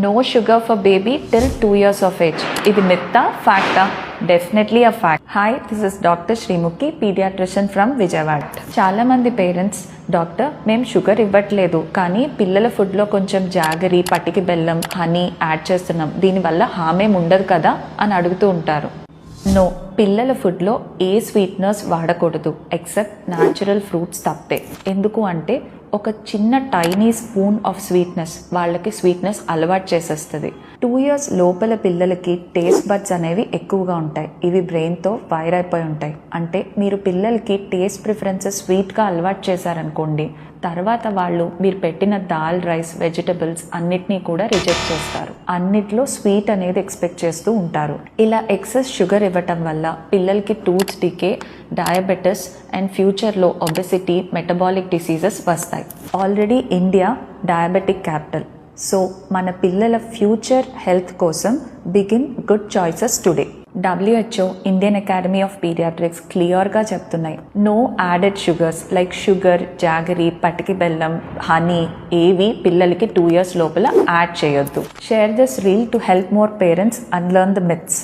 No sugar for baby till 2 years of age. ఇది మిత్తా ఫ్యాక్టా? Definitely a fact. Hi, this is doctor Srimukhi, paediatrician from Vijayawada. చాలామంది parents, doctor మేము sugar ఇవ్వట్లేదు కానీ పిల్లల ఫుడ్లో కొంచెం జాగరి, పటికి బెల్లం, హనీ యాడ్ చేస్తున్నాం, దీనివల్ల హామ్ ఏం ఉండదు కదా అని అడుగుతూ ఉంటారు. నో, పిల్లల ఫుడ్లో ఏ స్వీట్నర్స్ వాడకూడదు ఎక్సెప్ట్ న్యాచురల్ ఫ్రూట్స్ తప్పే. ఎందుకు అంటే ఒక చిన్న టైనీ స్పూన్ ఆఫ్ స్వీట్నెస్ వాళ్ళకి స్వీట్నెస్ అలవాటు చేసేస్తుంది. 2 years లోపల పిల్లలకి టేస్ట్ బడ్స్ అనేవి ఎక్కువగా ఉంటాయి. ఇవి బ్రెయిన్తో వైర్ అయిపోయి ఉంటాయి. అంటే మీరు పిల్లలకి టేస్ట్ ప్రిఫరెన్సెస్ స్వీట్గా అలవాటు చేశారనుకోండి, తర్వాత వాళ్ళు మీరు పెట్టిన దాల్, రైస్, వెజిటబుల్స్ అన్నిటినీ కూడా రిజెక్ట్ చేస్తారు. అన్నిట్లో స్వీట్ అనేది ఎక్స్పెక్ట్ చేస్తూ ఉంటారు. ఇలా ఎక్సెస్ షుగర్ ఇవ్వటం వల్ల పిల్లలకి టూత్ డికే, డయాబెటిస్ అండ్ ఫ్యూచర్లో ఒబెసిటీ, మెటబాలిక్ డిసీజెస్ వస్తాయి. Already India diabetic capital. So మన పిల్లల ఫ్యూచర్ హెల్త్ కోసం begin good choices today. WHO, Indian Academy of Paediatrics క్లియర్గా చెప్తున్నాయి, no added sugars like sugar, jaggery, పటికి బెల్లం, హనీ ఏవి పిల్లలకి 2 years లోపల యాడ్ చేయొద్దు. Share this reel to help more parents unlearn the myths.